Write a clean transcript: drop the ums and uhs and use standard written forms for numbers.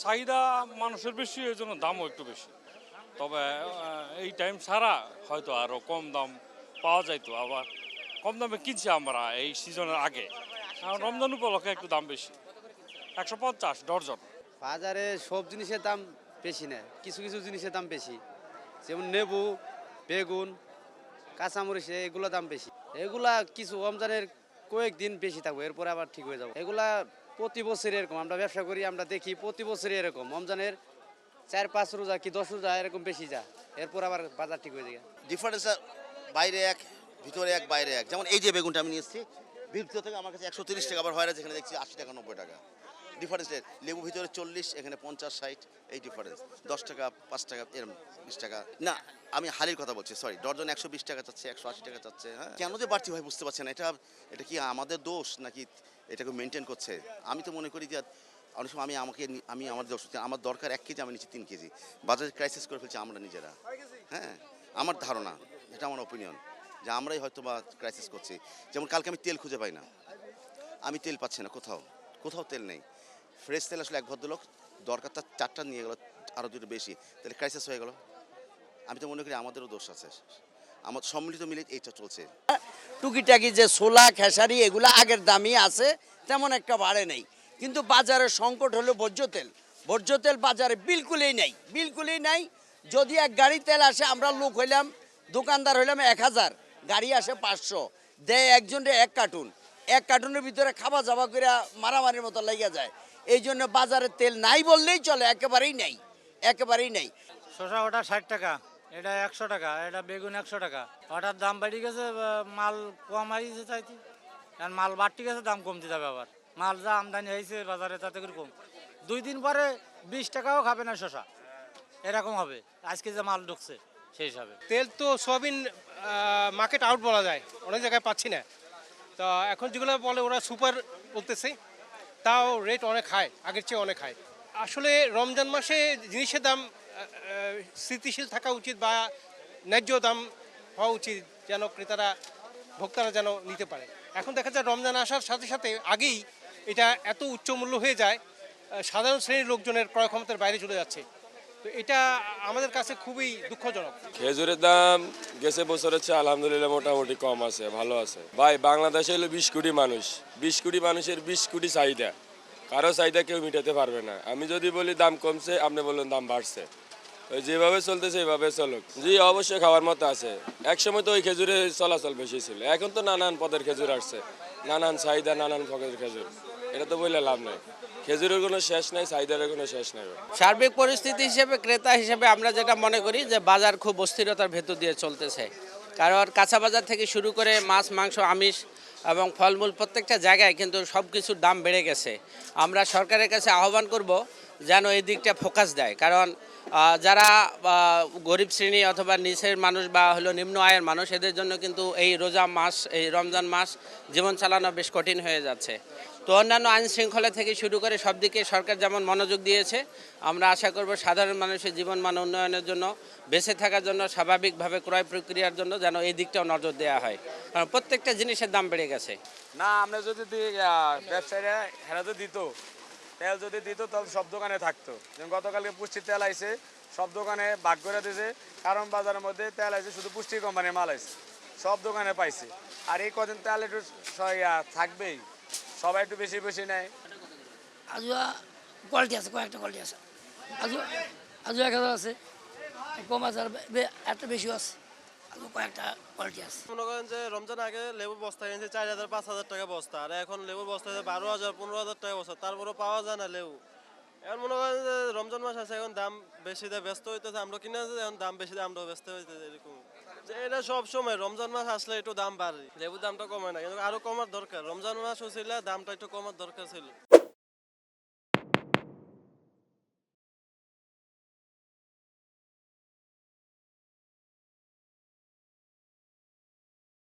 চাহিদা মানুষের বেশি, এই জন্য দামও একটু বেশি। তবে এই টাইম ছাড়া হয়তো আরও কম দাম পাওয়া যাইতো, আবার কম দামে কিনছি আমরা এই সিজনের আগে। রমজান উপলক্ষে একটু দাম বেশি, 150 ডর্জন। বাজারে সব জিনিসের দাম বেশি না, কিছু কিছু জিনিসের দাম বেশি, যেমন লেবু, বেগুন, কাঁচামরিচ, এগুলো দাম বেশি। এগুলা কিছু রমজানের কয়েকদিন বেশি থাকবে, এরপরে আবার ঠিক হয়ে যাবে। এগুলা প্রতি বছর এরকম, আমরা ব্যবসা করি, আমরা দেখি প্রতি বছরই এরকম রমজানের 4-5 রোজা কি 10 রোজা এরকম বেশি যায়, এরপর আবার বাজার ঠিক হয়ে যায়। ডিফারেন্স বাইরে এক, ভিতরে এক, বাইরে এক। যেমন এই যে বেগুনটা আমি নিয়ে এসেছি, ভিতর থেকে আমার কাছে 130 টাকা, আবার হয় যেখানে দেখছি 80 টাকা 90 টাকা ডিফারেন্স। লেবু ভিতরে 40, এখানে 50-60, এই ডিফারেন্স। 10 টাকা 5 টাকা এরকম 20 টাকা না, আমি হালির কথা বলছি, সরি। ডর্জন 120 টাকা চাচ্ছে, 180 টাকা চাচ্ছে। হ্যাঁ, কেন যে বাড়তি হয় বুঝতে পারছেন। এটা কি আমাদের দোষ নাকি এটাকে মেনটেন করছে? আমি তো মনে করি যে অনেক সময় আমি আমার দোষ, আমার দরকার 1 কেজি, আমি নিচ্ছি 3 কেজি। বাজারে ক্রাইসিস করে ফেলছি আমরা নিজেরা। হ্যাঁ, আমার ধারণা, এটা আমার ওপিনিয়ন, যে আমরাই হয়তো বা ক্রাইসিস করছি। যেমন কালকে আমি তেল খুঁজে পাই না, আমি তেল পাচ্ছি না, কোথাও কোথাও তেল নেই। ফ্রেশ তেল আসলে এক ভদ্রলোক দরকার তার 4টা নিয়ে গেল, আরও 2টো বেশি, তাহলে ক্রাইসিস হয়ে গেল। আমি তো মনে করি আমাদেরও দোষ আছে, আমার সম্মিলিত মিলে এইটা চলছে। টুকিটাকি যে ছোলা খেসারি এগুলো আগের দামই আছে, তেমন একটা বাড়ে নেই। কিন্তু বাজারের সংকট হলো ভোজ্য তেল। ভোজ্য তেল বাজারে বিলকুলই নাই। যদি এক গাড়ি তেল আসে, আমরা লোক হইলাম, দোকানদার হইলাম 1000, গাড়ি আসে 500, দেয় একজনের 1 কার্টুন। 1 কার্টুনের ভিতরে খাওয়া যাওয়া করে মারামারির মতো লেগে যায়। এই জন্য বাজারে তেল নাই বললেই চলে, একেবারেই নাই। শসা ওটা 60 টাকা, এটা 100 টাকা, এটা বেগুন 100 টাকা। ওটার দাম বেড়ে গেছে, মাল কম আইছে চাইতে, কারণ মাল বাড়তি গেছে, দাম কমতে যাবে। আবার মাল যা আমদানি হয়েছে বাজারে তাতে করে কম, 2 দিন পরে 20 টাকাও খাবে না শসা, এরকম হবে আজকে যে মাল ঢুকছে সেই হিসাবে। তেল তো সোয়াবিন মার্কেট আউট বলা যায়, অনেক জায়গায় পাচ্ছি না। তো এখন যেগুলো বলে ওরা সুপার বলতেছে, তাও রেট অনেক হাই, আগের চেয়ে অনেক হাই। আসলে রমজান মাসে জিনিসের দাম স্থিতিশীল থাকা উচিত, বা ন্যায্য দাম হওয়া উচিত, যেন ক্রেতারা, ভোক্তারা যেন নিতে পারে। এখন দেখা যায় রমজান আসার সাথে সাথে আগেই এটা এত উচ্চ মূল্য হয়ে যায়, সাধারণ শ্রেণীর লোকজনের ক্রয় ক্ষমতার বাইরে চলে যাচ্ছে। তো এটা আমাদের কাছে খুবই দুঃখজনক। খেজুরের দাম গেছে বছরের চেয়ে আলহামদুলিল্লাহ মোটামুটি কম আছে, ভালো আছে। ভাই, বাংলাদেশে হলো 20 কোটি মানুষ, 20 কোটি মানুষের 20 কোটি চাহিদা, কারো চাহিদা কেউ মিটাতে পারবে না। আমি যদি বলি দাম কমছে, আপনি বললেন দাম বাড়ছে। ওই যেভাবে চলতেছে এইভাবে চলুক। জি, অবশ্যই খাওয়ার মতো আছে। একসময় তো ওই খেজুরের চলাচল বেশি ছিল, এখন তো নানান পদের খেজুর আসছে, নানান চাহিদা, নানান পদের খেজুর। এটা তো বললে লাভ নাই, খেজুরের কোনো শেষ নাই, চাহিদার কোনো শেষ নাই। সার্বিক পরিস্থিতি হিসেবে, ক্রেতা হিসেবে আমরা যেটা মনে করি যে বাজার খুব অস্থিরতার ভেতর দিয়ে চলতেছে। কারণ কাঁচা বাজার থেকে শুরু করে মাছ, মাংস, আমিষ এবং ফলমূল প্রত্যেকটা জায়গায় কিন্তু সব কিছুর দাম বেড়ে গেছে। আমরা সরকারের কাছে আহ্বান করব যেন এই দিকটা ফোকাস দেয়। কারণ যারা গরিব শ্রেণী অথবা নিচের মানুষ বা হলো নিম্ন আয়ের মানুষ, এদের জন্য কিন্তু এই রোজা মাস, এই রমজান মাস জীবন চালানো বেশ কঠিন হয়ে যাচ্ছে। তো অন্যান্য আইন শৃঙ্খলা থেকে শুরু করে সব দিকে সরকার যেমন মনোযোগ দিয়েছে, আমরা আশা করব সাধারণ মানুষের জীবন মান উন্নয়নের জন্য, বেঁচে থাকার জন্য, স্বাভাবিকভাবে ক্রয় প্রক্রিয়ার জন্য যেন এই দিকটাও নজর দেওয়া হয়। কারণ প্রত্যেকটা জিনিসের দাম বেড়ে গেছে। না, আমরা যদি ব্যবসায়ীরা হেরাতে দিত, তেল যদি দিত, তাহলে সব দোকানে থাকতো। যেমন গতকালকে পুষ্টির তেল আইছে, সব দোকানে ভাগ করে দিয়েছে। কারণ বাজারের মধ্যে তেল আইছে, শুধু পুষ্টি কোম্পানির মাল আইছে, সব দোকানে পাইছে। আর এই কদিন তেল একটু থাকবেই, সবাই একটু বেশি বেশি নেয়। আজুয়া কোয়ালিটি আছে, কয়েকটা কোয়ালিটি আছে। আজু 1000 আছে, কম আছে, আর একটা বেশিও আছে। আজু কয়েকটা কোয়ালিটি আছে। মনে করেন যে রমজান আগে লেবুর বস্তা কিনছে 4000-5000 টাকা বস্তা, আর এখন লেবুর বস্তা 12000-15000 টাকা বস্তা, তারপরেও পাওয়া যায় না লেবু। এখন মনে করেন যে রমজান মাস আছে, এখন দাম বেশি দেয়, ব্যস্ত হইতেছে। আমরা কিনে আছে, এখন দাম বেশি দেয়, আমরাও ব্যস্ত হইতেছে। এরকম যে এটা সব সময় রমজান মাস আসলে একটু দাম বাড়ে, লেবুর দামটা কমে না, কিন্তু আরো কমার দরকার। রমজান মাস হচ্ছিল, দামটা একটু কমার দরকার ছিল।